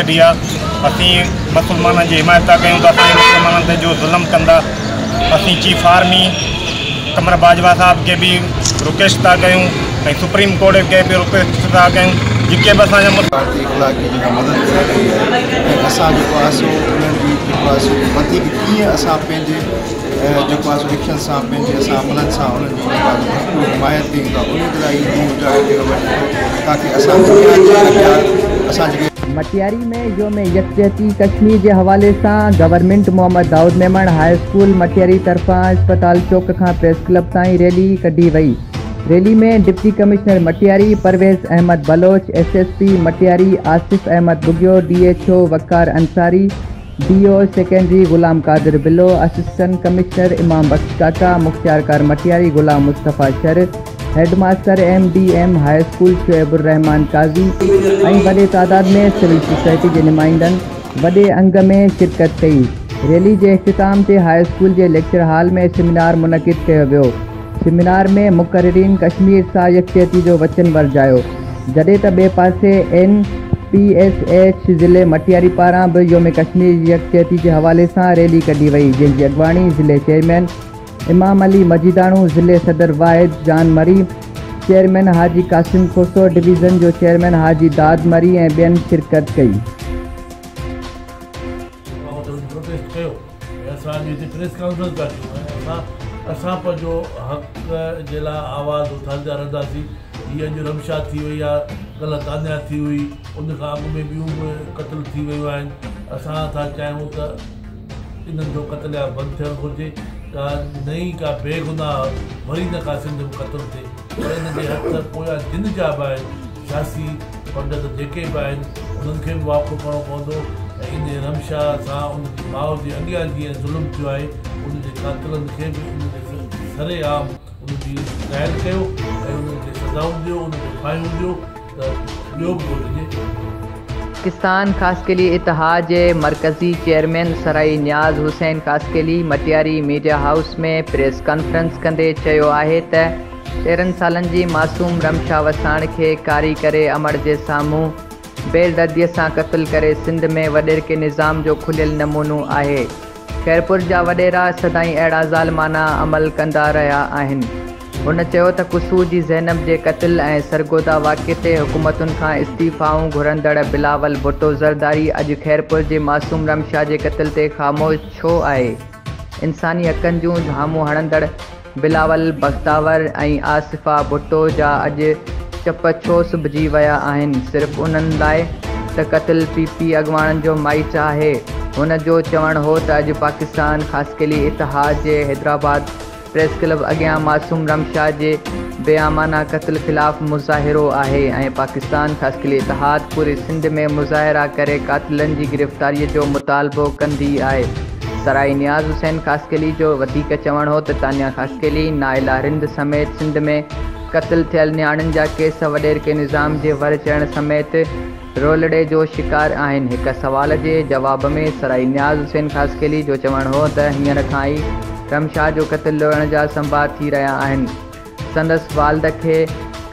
कढी आहे। असीं मुसलमाननि जी हिमायत था कयूं त असांजे मुसलमाननि ते जो ज़ुल्म कंदा। असीं चीफ आर्मी कमर बाजवा साहब के भी रिक्वेस्ट था कयूं ऐं सुप्रीम कोर्ट के भी रिक्वेस्ट था कयूं जेके बि असांजा मदद करे रही है। असां जेको आहे सो उन्हनि जी जेको आहे सो वधीक कीअं असां पंहिंजे जेको आहे सो रिक्शनि सां पंहिंजे असां अमलनि सां उन्हनि जी भरपूर हिमायत कयूं था। उन लाइ ताकी असां मटियारी में योम यकजहती कश्मीर के हवाले से government Mohammad Daud Memon high school Matiari तरफा अस्पताल चौक का प्रेस क्लब ताईं रैली कढी वई। रैली में deputy commissioner Matiari Parvez Ahmed Baloch, SSP Matiari Asif Ahmed Bughio, DHO Waqar Ansari, DO secondary Ghulam Qadir Bilo, assistant commissioner Imam Bakhsh Kaka, मुख्तियारकार Matiari Ghulam Mustafa Shar, headmaster MDM high school Shoaibur Rehman Qazi ऐं वॾे तादाद में सिविल सोसाइटी के नुमाइंदनि वॾे अंग में शिरकत कई। रैली के इख्तिताम से हाई स्कूल के लेक्चर हॉल में सेमिनार मुनक़िद किया वियो। सेमिनार में मुक़र्रिरीन कश्मीर सां यकजहती जो वचन वरजायो, जॾहिं त ॿिए पासे NPSH ज़िले मटियारी पारां भी योम कश्मीर यकजहती के हवाले से रैली कढी वई, जंहिंजी अॻवानी ज़िले चेयरमैन इमाम अली मजीदाणू, ज़िले सदर वाहिद जान मरी, चेयरमैन हाजी कासिम खोसो, डिवीज़न जो चेयरमैन हाजी दाद मरी ऐं ॿियनि शिरकत कई। असां पंहिंजो हक़ जे लाइ आवाज़ उथारींदा रहंदासीं। हीअ अॼु रमशा थी वई आहे, कल्ह तानिया थी हुई, उन खां अॻु में ॿियूं बि क़तल थी वियूं आहिनि। असां था चाहियूं त इन्हनि जो क़तल या बंदि थियणु घुरिजे, का नई का बेगुनाह वरी न का सिंध में क़तल थिए। पर इन जे हथ पोयां जिन जा बि आहिनि सियासी पंडित जेके बि आहिनि उन्हनि खे बि वापसि करिणो पवंदो। ऐं इन रमशा सां उनजी माउ जे अॻियां जीअं ज़ुल्म थियो आहे उनजे कातिलनि खे बि उनजे सरेआम उनजी क़ैद कयो ऐं उनखे सज़ाऊं ॾियो, उनखे फायूं ॾियो त ॿियो बि ॿुधिजे। पाकिस्तान खासकेली इतिहाद के मरकज़ी चेयरमैन सराई न्याज़ हुसैन खासकेली मटियारी मीडिया हाउस में प्रेस कॉन्फ्रेंस कंदे चयो आहे त 13 सालन जी मासूम रमशा वसाण के कारी करे अमर के सामूं बेदर्दीअ सां क़त्ल करे सिंध में वडेर के निज़ाम जो खुलियल नमूनो आहे। खैरपुर जा वडेरा सदाई अड़ा ज़ालमाना अमल कंदा रहा आहिनि। उन चयो त कुसूर जी ज़ैनब के क़त्ल ऐं सरगोदा वाक़े ते हुकूमतुनि खां इस्तीफ़ाऊं घुरंदड़ बिलावल भुट्टो ज़रदारी अॼु खैरपुर जे मासूम रमशा के क़त्ल ते ख़ामोश छो आहे। इंसानी हक़नि जूं झामूं हणंदड़ बिलावल बख्तावर ऐं आसिफ़ा भुट्टो जा अॼु चप छो सुबजी विया आहिनि। सिर्फ़ उन्हनि लाइ त क़त्ल PP अॻवाननि जो माइच आहे। हुन जो चवणु हो त अॼु पाकिस्तान खासकेली इतिहाद जे हैदराबाद प्रेस क्लब अॻियां मासूम रमशा के बेआमाना क़त्ल ख़िलाफ़ मुज़ाहिरो आहे ऐं पाकिस्तान खासकेली इतिहाद पूरी सिंध में मुज़ाहिरा करे कातिलनि जी गिरफ़्तारी जो मुतालबो कंदी आहे। सराई न्याज़ हुसैन खासकेली जो वधीक चवणु हो त तानिया खासकेली, नाइला रिंद समेत सिंध में क़त्ल थियल न्याणियुनि जा केस वडेर के निज़ाम जे वर चढ़ण समेत रोलड़े जो शिकार आहिनि। हिक सवाल के जवाब में सराई न्याज़ हुसैन खासकेली जो चवणु हो त हींअर खां ई रमशा जो क़त्ल लोअण जा संभा थी रहा आहिनि। संदसि वालद के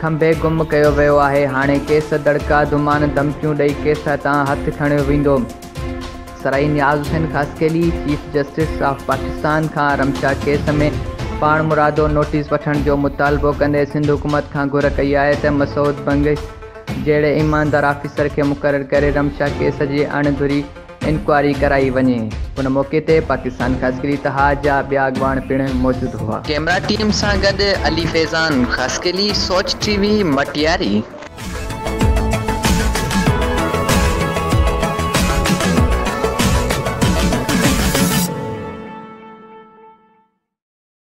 खंबे गुम कयो वियो आहे। हाणे केस दड़का दुमान धमकियूं ॾेई केस तां हथ खणियो वेंदो। सराई Niaz Hussain Khaskheli chief justice of Pakistan खां रमशा केस में पाण मुरादो नोटिस वठण जो मुतालबो कंदे सिंध हुकूमत खां घुर कई आहे त मसूद बंग जहिड़े ईमानदार ऑफिसर के मुक़रर करे रमशा केस जी अणधुरी इंक्वायरी कराई वञे। उन मौके ते पाकिस्तान खासकेली इतिहाद जा ॿिया अॻवान पिण मौजूद हुआ। कैमरा टीम सां गॾु अली फैज़ान खासकेली, सोच TV मटियारी।